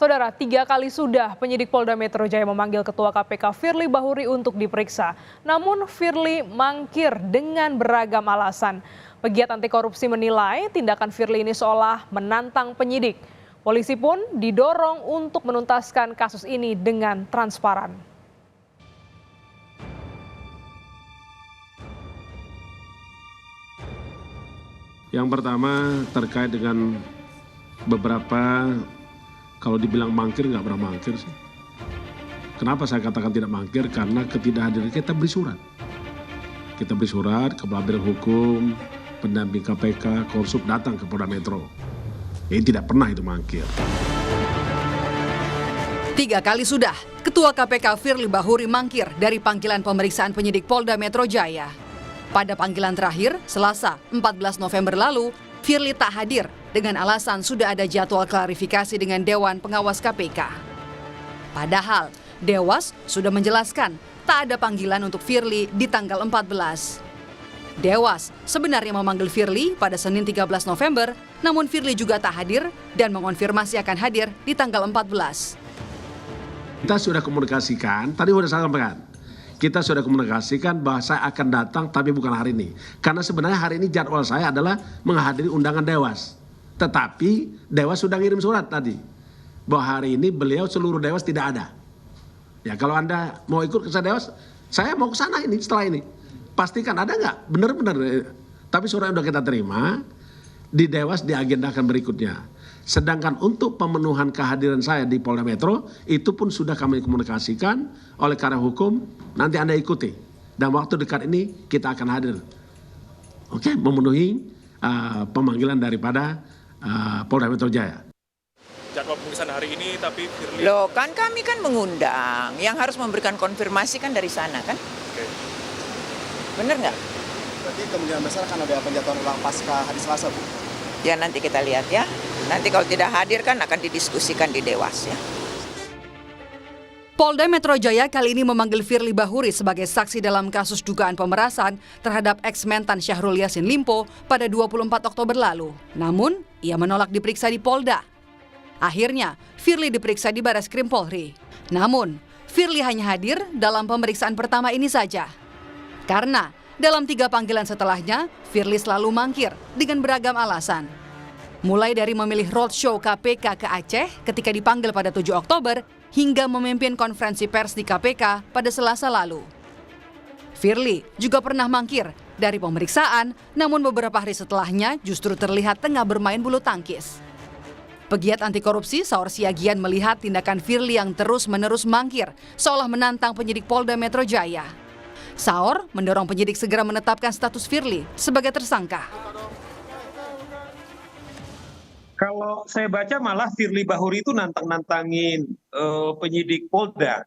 Saudara, 3 kali sudah penyidik Polda Metro Jaya memanggil Ketua KPK Firly Bahuri untuk diperiksa. Namun Firly mangkir dengan beragam alasan. Pegiat anti korupsi menilai tindakan Firly ini seolah menantang penyidik. Polisi pun didorong untuk menuntaskan kasus ini dengan transparan. Yang pertama terkait dengan beberapa, kalau dibilang mangkir nggak pernah mangkir sih. Kenapa saya katakan tidak mangkir? Karena ketidakhadiran kita beri surat. Kita beri surat ke Biro Hukum, pendamping KPK, Korsup datang ke Polda Metro. Ini tidak pernah itu mangkir. 3 kali sudah Ketua KPK Firly Bahuri mangkir dari panggilan pemeriksaan penyidik Polda Metro Jaya. Pada panggilan terakhir, Selasa 14 November lalu, Firly tak hadir dengan alasan sudah ada jadwal klarifikasi dengan Dewan Pengawas KPK. Padahal, Dewas sudah menjelaskan tak ada panggilan untuk Firly di tanggal 14. Dewas sebenarnya memanggil Firly pada Senin 13 November, namun Firly juga tak hadir dan mengonfirmasi akan hadir di tanggal 14. Kita sudah komunikasikan, tadi sudah saya sampaikan. Kita sudah komunikasikan bahwa saya akan datang tapi bukan hari ini. Karena sebenarnya hari ini jadwal saya adalah menghadiri undangan Dewas. Tetapi Dewas sudah ngirim surat tadi. Bahwa hari ini beliau seluruh Dewas tidak ada. Ya kalau Anda mau ikut ke Dewas, saya mau ke sana ini setelah ini. Pastikan ada nggak? Benar-benar. Tapi surat yang sudah kita terima, di Dewas diagendakan berikutnya. Sedangkan untuk pemenuhan kehadiran saya di Polda Metro, itu pun sudah kami komunikasikan oleh karena hukum, nanti Anda ikuti. Dan waktu dekat ini kita akan hadir. Oke, memenuhi pemanggilan daripada Polda Metro Jaya. Jadwal pemeriksaan hari ini, tapi Firly... Loh, kan kami kan mengundang. Yang harus memberikan konfirmasi kan dari sana kan? Oke. Bener nggak? Berarti kemungkinan besar akan ada penjatuhan ulang pasca hari Selasa, Bu? Ya nanti kita lihat ya. Nanti kalau tidak hadir kan akan didiskusikan di Dewas ya. Polda Metro Jaya kali ini memanggil Firly Bahuri sebagai saksi dalam kasus dugaan pemerasan terhadap ex-mentan Syahrul Yassin Limpo pada 24 Oktober lalu. Namun, ia menolak diperiksa di Polda. Akhirnya, Firly diperiksa di Barreskrim Polri. Namun, Firly hanya hadir dalam pemeriksaan pertama ini saja. Karena dalam 3 panggilan setelahnya, Firly selalu mangkir dengan beragam alasan. Mulai dari memilih roadshow KPK ke Aceh ketika dipanggil pada 7 Oktober, hingga memimpin konferensi pers di KPK pada Selasa lalu. Firly juga pernah mangkir dari pemeriksaan, namun beberapa hari setelahnya justru terlihat tengah bermain bulu tangkis. Pegiat anti korupsi Saur Siagian melihat tindakan Firly yang terus-menerus mangkir, seolah menantang penyidik Polda Metro Jaya. Saur mendorong penyidik segera menetapkan status Firly sebagai tersangka. Kalau saya baca malah Firly Bahuri itu nantangin penyidik Polda.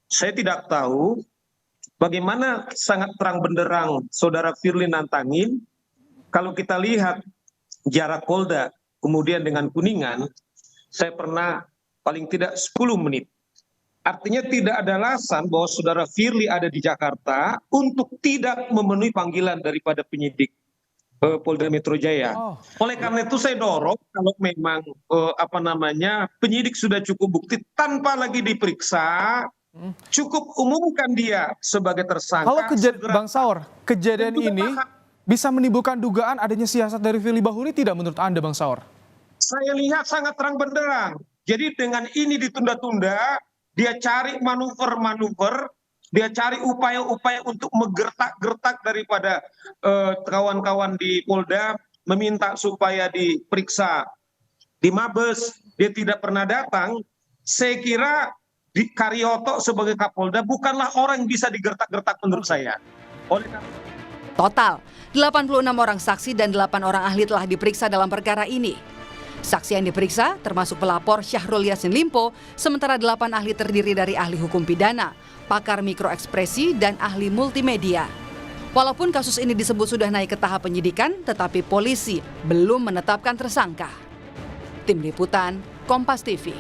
Saya tidak tahu bagaimana sangat terang benderang saudara Firly nantangin. Kalau kita lihat jarak Polda kemudian dengan Kuningan, saya pernah paling tidak 10 menit. Artinya tidak ada alasan bahwa saudara Firly ada di Jakarta untuk tidak memenuhi panggilan daripada penyidik Polda Metro Jaya. Oleh karena itu saya dorong kalau memang penyidik sudah cukup bukti tanpa lagi diperiksa, cukup umumkan dia sebagai tersangka. Kalau Bang Saur, kejadian ini bisa menimbulkan dugaan adanya siasat dari Firly Bahuri tidak menurut Anda, Bang Saur? Saya lihat sangat terang benderang. Jadi dengan ini ditunda-tunda, dia cari manuver-manuver, dia cari upaya-upaya untuk menggertak-gertak daripada kawan-kawan di Polda, meminta supaya diperiksa di Mabes, dia tidak pernah datang. Saya kira di Karyoto sebagai Kapolda bukanlah orang yang bisa digertak-gertak menurut saya. Total, 86 orang saksi dan 8 orang ahli telah diperiksa dalam perkara ini. Saksi yang diperiksa termasuk pelapor Syahrul Yassin Limpo, sementara 8 ahli terdiri dari ahli hukum pidana, pakar mikroekspresi, dan ahli multimedia. Walaupun kasus ini disebut sudah naik ke tahap penyidikan, tetapi polisi belum menetapkan tersangka. Tim Liputan, Kompas TV.